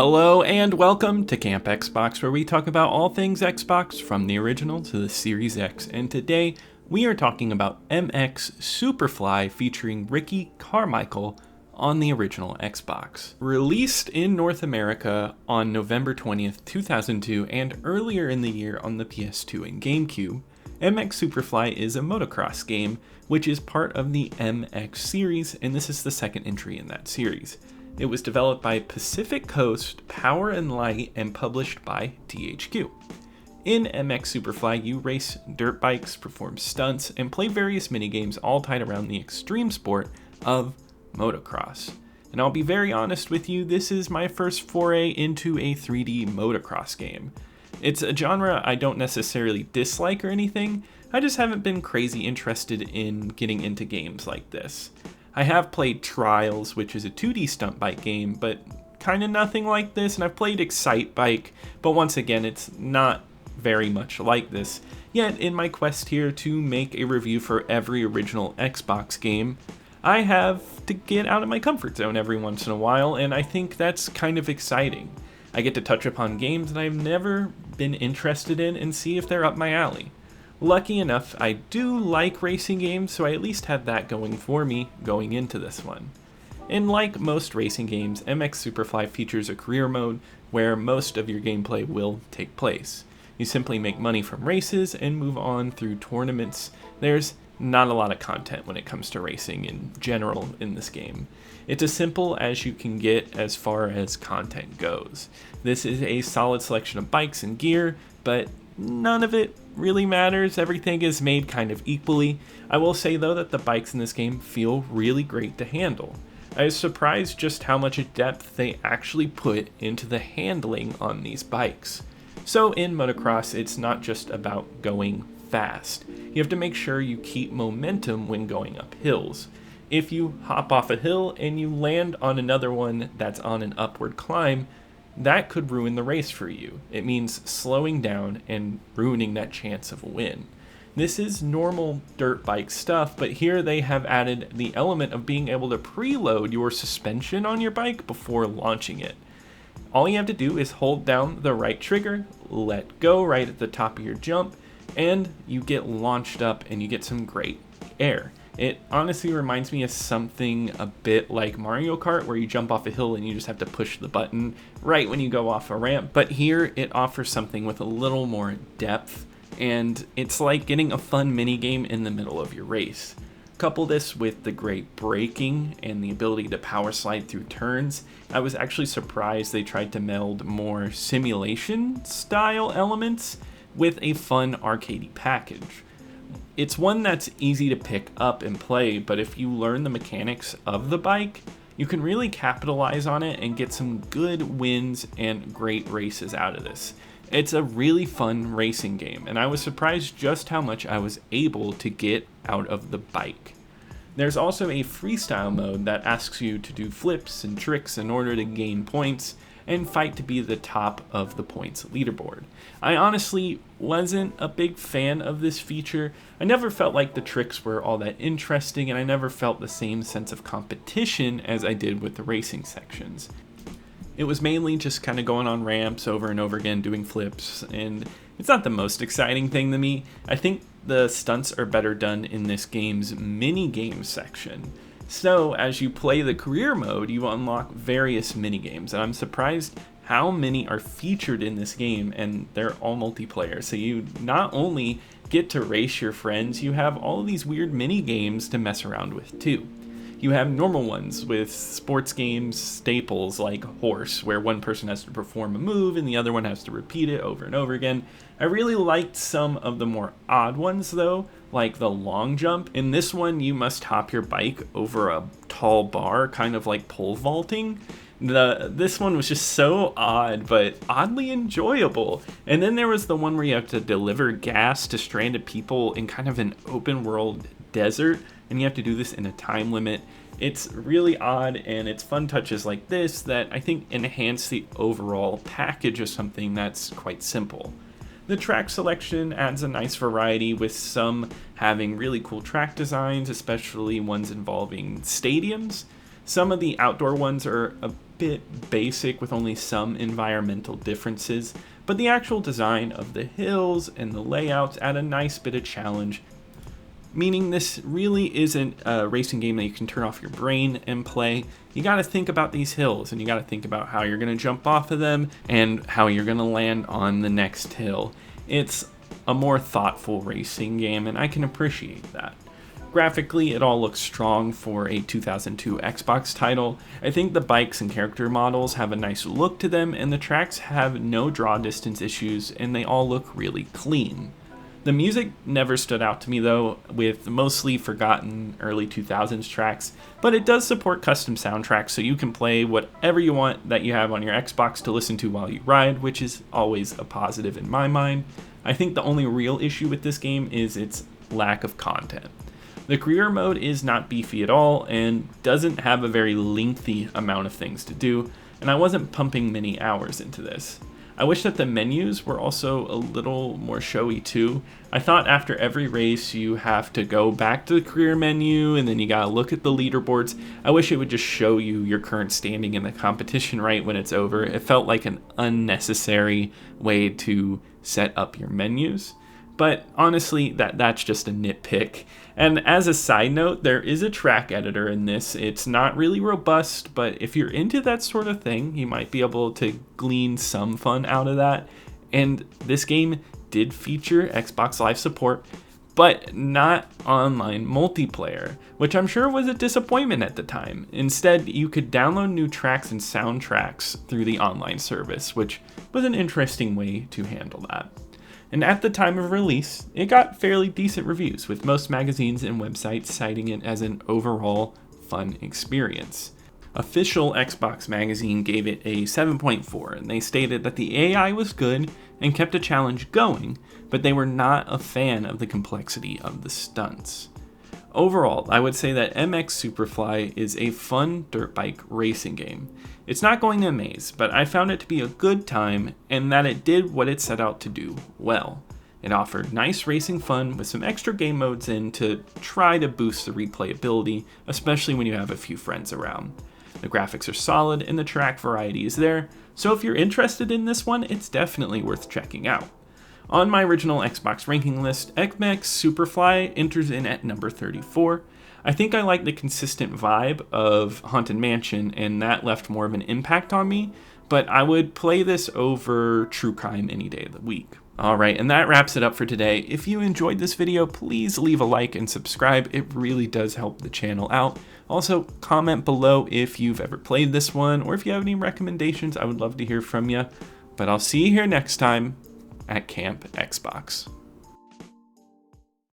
Hello and welcome to Camp Xbox, where we talk about all things Xbox from the original to the Series X. And today we are talking about MX Superfly featuring Ricky Carmichael on the original Xbox. Released in North America on November 20th, 2002, and earlier in the year on the PS2 and GameCube, MX Superfly is a motocross game, which is part of the MX series, and this is the second entry in that series. It was developed by Pacific Coast Power and Light and published by THQ. In MX Superfly, you race dirt bikes, perform stunts, and play various minigames all tied around the extreme sport of motocross. And I'll be very honest with you, this is my first foray into a 3D motocross game. It's a genre I don't necessarily dislike or anything, I just haven't been crazy interested in getting into games like this. I have played Trials, which is a 2D stunt bike game, but kind of nothing like this, and I've played Excite Bike, but once again, it's not very much like this. Yet, in my quest here to make a review for every original Xbox game, I have to get out of my comfort zone every once in a while, and I think that's kind of exciting. I get to touch upon games that I've never been interested in and see if they're up my alley. Lucky enough, I do like racing games, so I at least had that going for me going into this one. And like most racing games, MX Superfly features a career mode where most of your gameplay will take place. You simply make money from races and move on through tournaments. There's not a lot of content when it comes to racing in general in this game. It's as simple as you can get as far as content goes. This is a solid selection of bikes and gear, but none of it really matters. Everything is made kind of equally. I will say though that the bikes in this game feel really great to handle. I was surprised just how much depth they actually put into the handling on these bikes. So in motocross, it's not just about going fast. You have to make sure you keep momentum when going up hills. If you hop off a hill and you land on another one that's on an upward climb, that could ruin the race for you. It means slowing down and ruining that chance of a win. This is normal dirt bike stuff, but here they have added the element of being able to preload your suspension on your bike before launching it. All you have to do is hold down the right trigger, let go right at the top of your jump, and you get launched up and you get some great air. It honestly reminds me of something a bit like Mario Kart, where you jump off a hill and you just have to push the button right when you go off a ramp. But here it offers something with a little more depth, and it's like getting a fun minigame in the middle of your race. Couple this with the great braking and the ability to power slide through turns. I was actually surprised they tried to meld more simulation style elements with a fun arcadey package. It's one that's easy to pick up and play, but if you learn the mechanics of the bike, you can really capitalize on it and get some good wins and great races out of this. It's a really fun racing game, and I was surprised just how much I was able to get out of the bike. There's also a freestyle mode that asks you to do flips and tricks in order to gain points and fight to be the top of the points leaderboard. I honestly wasn't a big fan of this feature. I never felt like the tricks were all that interesting, and I never felt the same sense of competition as I did with the racing sections. It was mainly just kind of going on ramps over and over again, doing flips, and it's not the most exciting thing to me. I think the stunts are better done in this game's mini-game section. So, as you play the career mode, you unlock various minigames, and I'm surprised how many are featured in this game, and they're all multiplayer. So you not only get to race your friends, you have all of these weird minigames to mess around with too. You have normal ones with sports games staples like Horse, where one person has to perform a move and the other one has to repeat it over and over again. I really liked some of the more odd ones though, like the long jump. In this one, you must hop your bike over a tall bar, kind of like pole vaulting. This one was just so odd, but oddly enjoyable. And then there was the one where you have to deliver gas to stranded people in kind of an open world desert, and you have to do this in a time limit. It's really odd, and it's fun touches like this that I think enhance the overall package of something that's quite simple. The track selection adds a nice variety, with some having really cool track designs, especially ones involving stadiums. Some of the outdoor ones are a bit basic with only some environmental differences, but the actual design of the hills and the layouts add a nice bit of challenge, meaning this really isn't a racing game that you can turn off your brain and play. You gotta think about these hills, and you gotta think about how you're gonna jump off of them and how you're gonna land on the next hill. It's a more thoughtful racing game, and I can appreciate that. Graphically, it all looks strong for a 2002 Xbox title. I think the bikes and character models have a nice look to them, and the tracks have no draw distance issues, and they all look really clean. The music never stood out to me though, with mostly forgotten early 2000s tracks, but it does support custom soundtracks, so you can play whatever you want that you have on your Xbox to listen to while you ride, which is always a positive in my mind. I think the only real issue with this game is its lack of content. The career mode is not beefy at all and doesn't have a very lengthy amount of things to do, and I wasn't pumping many hours into this. I wish that the menus were also a little more showy too. I thought after every race you have to go back to the career menu and then you gotta look at the leaderboards. I wish it would just show you your current standing in the competition right when it's over. It felt like an unnecessary way to set up your menus. But honestly, that's just a nitpick. And as a side note, there is a track editor in this. It's not really robust, but if you're into that sort of thing, you might be able to glean some fun out of that. And this game did feature Xbox Live support, but not online multiplayer, which I'm sure was a disappointment at the time. Instead, you could download new tracks and soundtracks through the online service, which was an interesting way to handle that. And at the time of release, it got fairly decent reviews, with most magazines and websites citing it as an overall fun experience. Official Xbox magazine gave it a 7.4, and they stated that the AI was good and kept a challenge going, but they were not a fan of the complexity of the stunts. Overall, I would say that MX Superfly is a fun dirt bike racing game. It's not going to amaze, but I found it to be a good time and that it did what it set out to do well. It offered nice racing fun with some extra game modes in to try to boost the replayability, especially when you have a few friends around. The graphics are solid and the track variety is there, so if you're interested in this one, it's definitely worth checking out. On my original Xbox ranking list, MX Superfly enters in at number 34. I think I like the consistent vibe of Haunted Mansion, and that left more of an impact on me, but I would play this over True Crime any day of the week. Alright, and that wraps it up for today. If you enjoyed this video, please leave a like and subscribe. It really does help the channel out. Also, comment below if you've ever played this one, or if you have any recommendations. I would love to hear from you. But I'll see you here next time at Camp Xbox.